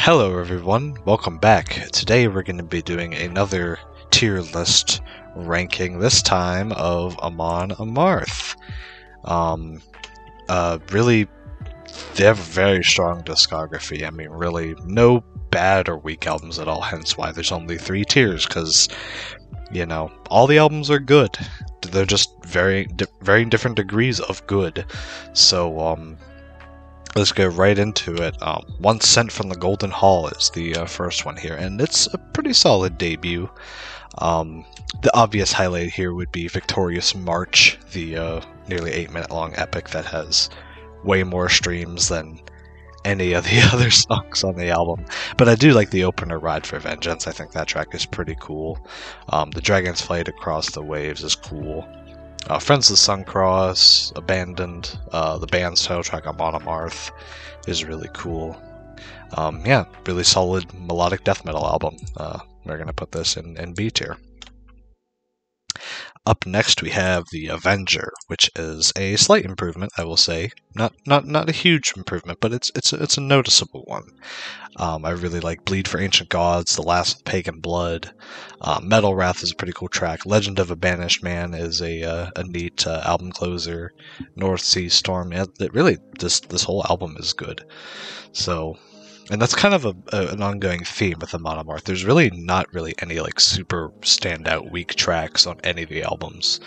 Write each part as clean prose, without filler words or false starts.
Hello everyone, welcome back. Today we're going to be doing another tier list ranking, this time of AMON AMARTH. Really, they have a very strong discography. I mean, really, no bad or weak albums at all, hence why there's only 3 tiers, because, you know, all the albums are good. They're just very different degrees of good. So, let's go right into it. One Cent from the Golden Hall is the first one here, and it's a pretty solid debut. The obvious highlight here would be Victorious March, the nearly 8-minute long epic that has way more streams than any of the other songs on the album. But I do like the opener, Ride for Vengeance. I think that track is pretty cool. The Dragon's Flight Across the Waves is cool. Friends of the Suncross, Abandoned, the band's title track, AMON AMARTH, is really cool. Yeah, really solid melodic death metal album. We're going to put this in B tier. Up next we have the Avenger, which is a slight improvement, I will say. Not a huge improvement, but it's a noticeable one. I really like Bleed for Ancient Gods, The Last Pagan Blood. Metal Wrath is a pretty cool track. Legend of a Banished Man is a neat album closer. North Sea Storm, yeah, this whole album is good. So, and that's kind of an ongoing theme with AMON AMARTH. There's really not any like super standout weak tracks on any of the albums,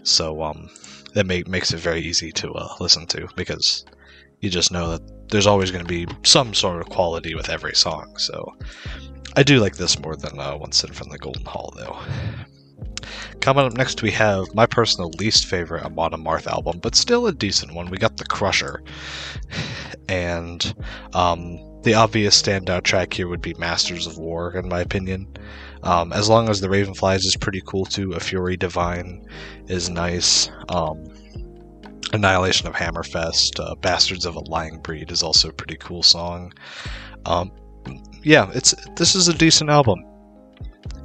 so that makes it very easy to listen to, because you just know that there's always going to be some sort of quality with every song. So I do like this more than One Cent from the Golden Hall, though. Coming up next, we have my personal least favorite AMON AMARTH album, but still a decent one. We got The Crusher, and the obvious standout track here would be Masters of War, in my opinion. As long as the Raven Flies is pretty cool too. A Fury Divine is nice. Annihilation of Hammerfest, Bastards of a Lying Breed is also a pretty cool song. Yeah, this is a decent album.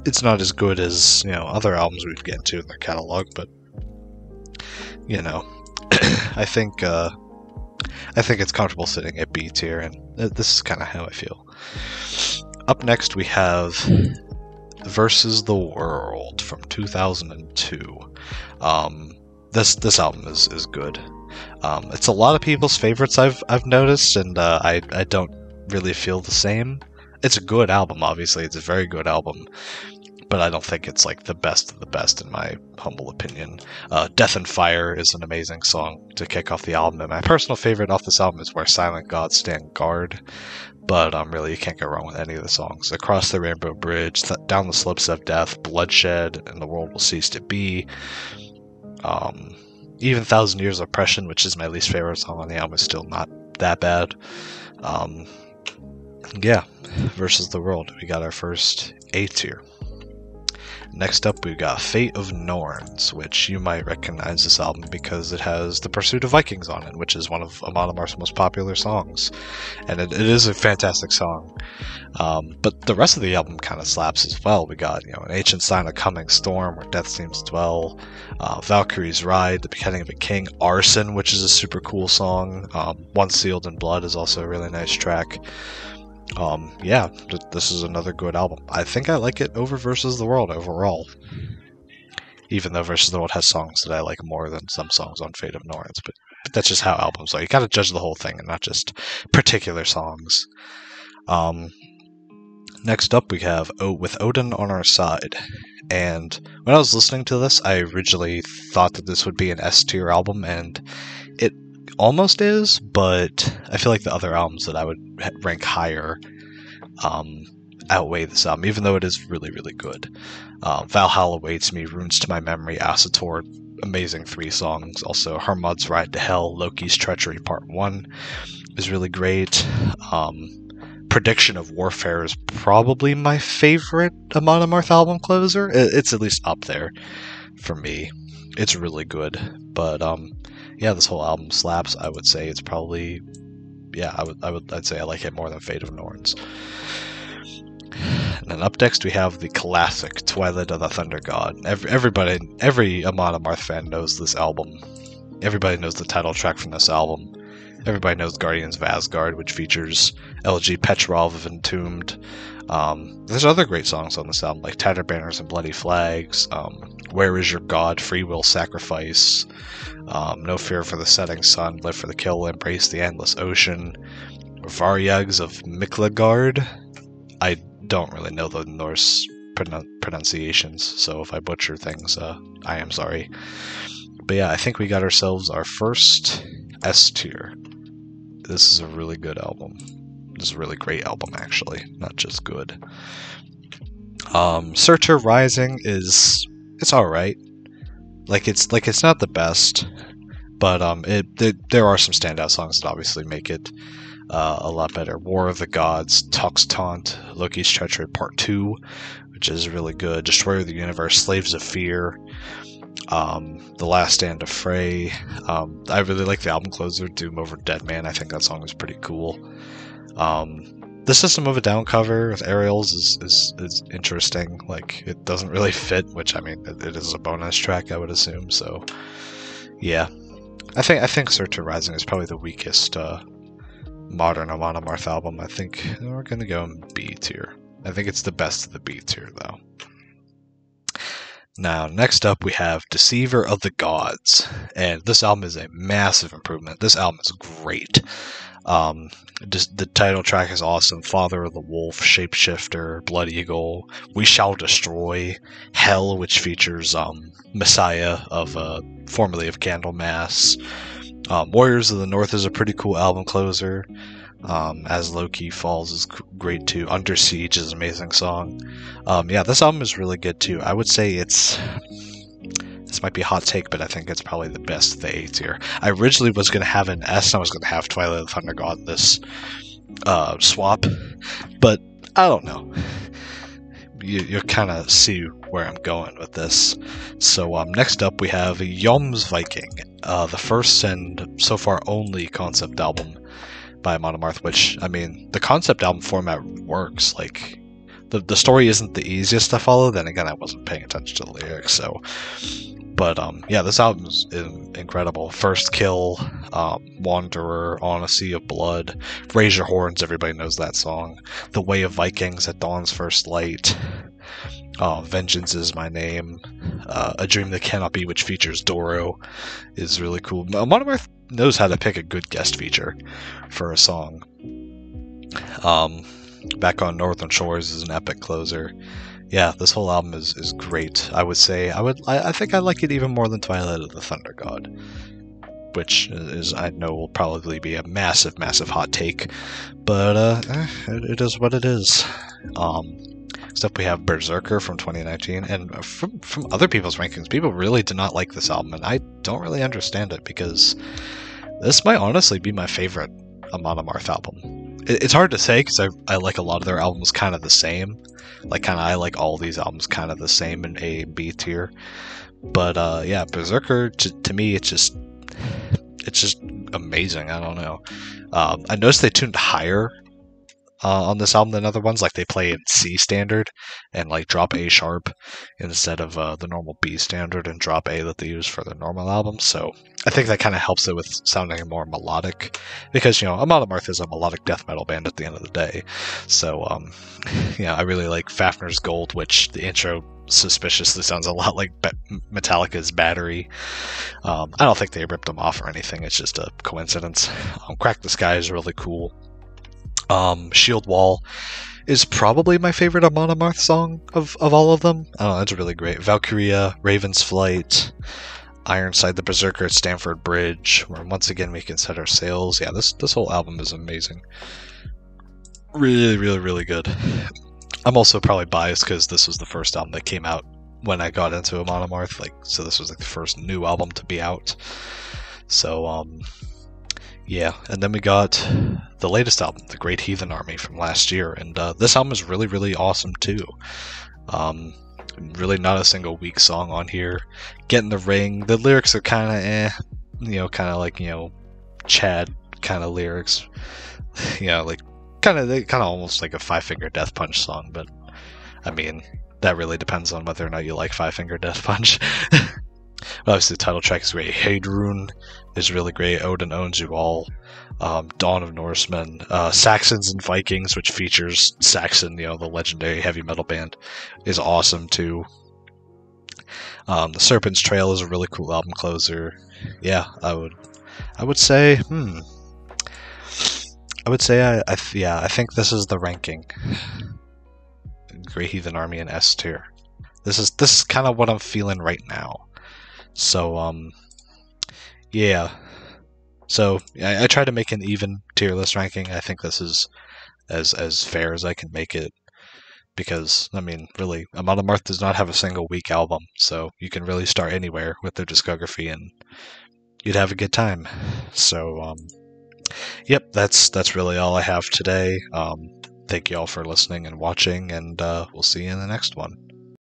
It's not as good as, you know, other albums we've get into in their catalog, but, you know, I think it's comfortable sitting at B tier, and this is kind of how I feel. Up next, we have Versus the World from 2002. This album is good. It's a lot of people's favorites, I've noticed, and I don't really feel the same. It's a good album, obviously. It's a very good album, but I don't think it's like the best of the best, in my humble opinion. Death and Fire is an amazing song to kick off the album, and my personal favorite off this album is Where Silent Gods Stand Guard. But really, you can't go wrong with any of the songs. Across the Rainbow Bridge, Down the Slopes of Death, Bloodshed, and The World Will Cease to Be. Even 1,000 Years of Oppression, which is my least favorite song on the album, is still not that bad. Yeah, Versus the World, we got our first A tier. Next up, we've got Fate of Norns, which you might recognize this album because it has The Pursuit of Vikings on it, which is one of AMON AMARTH's most popular songs. And it is a fantastic song. But the rest of the album kind of slaps as well. We got, you know, An Ancient Sign of Coming Storm, Where Death Seems to Dwell, Valkyrie's Ride, The Beheading of a King, Arson, which is a super cool song. Once Sealed in Blood is also a really nice track. Yeah, this is another good album. I think I like it over Versus the World overall, even though Versus the World has songs that I like more than some songs on Fate of Norns, but that's just how albums are. You gotta judge the whole thing and not just particular songs. Next up, we have With Odin on Our Side, and when I was listening to this, I originally thought that this would be an S tier album, and it almost is, but I feel like the other albums that I would rank higher outweigh this album, even though it is really, really good. Valhalla Awaits Me, Runes to My Memory, Asator, amazing 3 songs. Also, Hermod's Ride to Hell, Loki's Treachery Part 1 is really great. Prediction of Warfare is probably my favorite AMON AMARTH album closer. It's at least up there for me. It's really good, but yeah, this whole album slaps. I would say it's probably, yeah, I'd say I like it more than Fate of Norns. And then up next we have the classic Twilight of the Thunder God. Every AMON AMARTH fan knows this album. Everybody knows the title track from this album. Everybody knows Guardians of Asgard, which features LG Petrov of Entombed. There's other great songs on this album, like Tattered Banners and Bloody Flags, Where Is Your God, Free Will Sacrifice, No Fear for the Setting Sun, Live for the Kill, Embrace the Endless Ocean, Varyags of Miklagard. I don't really know the Norse pronunciations, so if I butcher things, I am sorry. But yeah, I think we got ourselves our first S tier. This is a really good album. This is a really great album, actually, not just good. Surtur Rising it's all right. It's not the best, but there are some standout songs that obviously make it a lot better. War of the Gods, Tux Taunt, Loki's Treachery Part 2, which is really good. Destroyer of the Universe, Slaves of Fear, The Last Stand of Frey. I really like the album closer, Doom Over Dead Man. I think that song is pretty cool. The System of a Down cover with aerials is interesting. Like, it doesn't really fit, which, I mean, it is a bonus track, I would assume. So, yeah, I think Surtur Rising is probably the weakest modern AMON AMARTH album. I think we're gonna go in B tier. I think it's the best of the B tier, though. Now, next up we have Deceiver of the Gods, and this album is a massive improvement. This album is great. The title track is awesome. Father of the Wolf, Shapeshifter, Blood Eagle, We Shall Destroy, Hell, which features Messiah of formerly of Candlemass. Warriors of the North is a pretty cool album closer. As Loki Falls is great too. Under Siege is an amazing song. Yeah, this album is really good too. I would say this might be a hot take, but I think it's probably the best of the A tier. I originally was going to have an S, and I was going to have Twilight of the Thunder God in this swap, but I don't know. You'll kind of see where I'm going with this. So next up we have Yom's Viking, the first and so far only concept album by AMON AMARTH, which, I mean, the concept album format works. Like, the story isn't the easiest to follow. Then again, I wasn't paying attention to the lyrics, so. But yeah, this album is incredible. First Kill, Wanderer, On a Sea of Blood, Raise Your Horns, everybody knows that song. The Way of Vikings, At Dawn's First Light, Vengeance Is My Name, A Dream That Cannot Be, which features Doro, is really cool. AMON AMARTH knows how to pick a good guest feature for a song. Back on Northern Shores is an epic closer. Yeah, this whole album is great. I would say I think I like it even more than Twilight of the Thunder God, which is, I know, will probably be a massive hot take, but it is what it is. Next up we have Berserker from 2019, and from other people's rankings, people really did not like this album, and I don't really understand it, because this might honestly be my favorite AMON AMARTH album. It's hard to say, because I like a lot of their albums kind of the same. I like all these albums kind of the same in A and B tier. But yeah, Berserker, to me, it's just amazing. I don't know. I noticed they tuned higher on this album than other ones. Like, they play in C standard and like drop A sharp instead of the normal B standard and drop A that they use for their normal albums. So I think that kind of helps it with sounding more melodic, because, you know, AMON AMARTH is a melodic death metal band at the end of the day. So yeah, I really like Fafnir's Gold, which the intro suspiciously sounds a lot like Metallica's Battery. I don't think they ripped them off or anything. It's just a coincidence. Crack the Sky is really cool. Shield Wall is probably my favorite AMON AMARTH song of all of them. It's really great. Valkyria, Raven's Flight, Ironside, the Berserker at Stamford Bridge, where once again we can set our sails. Yeah, this whole album is amazing. Really good. I'm also probably biased because this was the first album that came out when I got into AMON AMARTH. So this was like the first new album to be out. So yeah, and then we got the latest album, The Great Heathen Army, from last year, and this album is really awesome too. Really not a single weak song on here. Get in the Ring, the lyrics are kind of kind of like, Chad kind of lyrics. Like kind of almost like a Five Finger Death Punch song, but I mean, that really depends on whether or not you like Five Finger Death Punch. Obviously, the title track is great. Heidrun is really great. Odin Owns You All. Dawn of Norsemen. Saxons and Vikings, which features Saxon, the legendary heavy metal band, is awesome too. The Serpent's Trail is a really cool album closer. Yeah, I would say, I think this is the ranking. Great Heathen Army in S tier. This is kind of what I'm feeling right now. So, yeah. So I tried to make an even tier list ranking. I think this is as fair as I can make it. Because, I mean, really, Amon Amarth does not have a single weak album, so you can really start anywhere with their discography and you'd have a good time. So, yep, that's really all I have today. Thank you all for listening and watching, and we'll see you in the next one.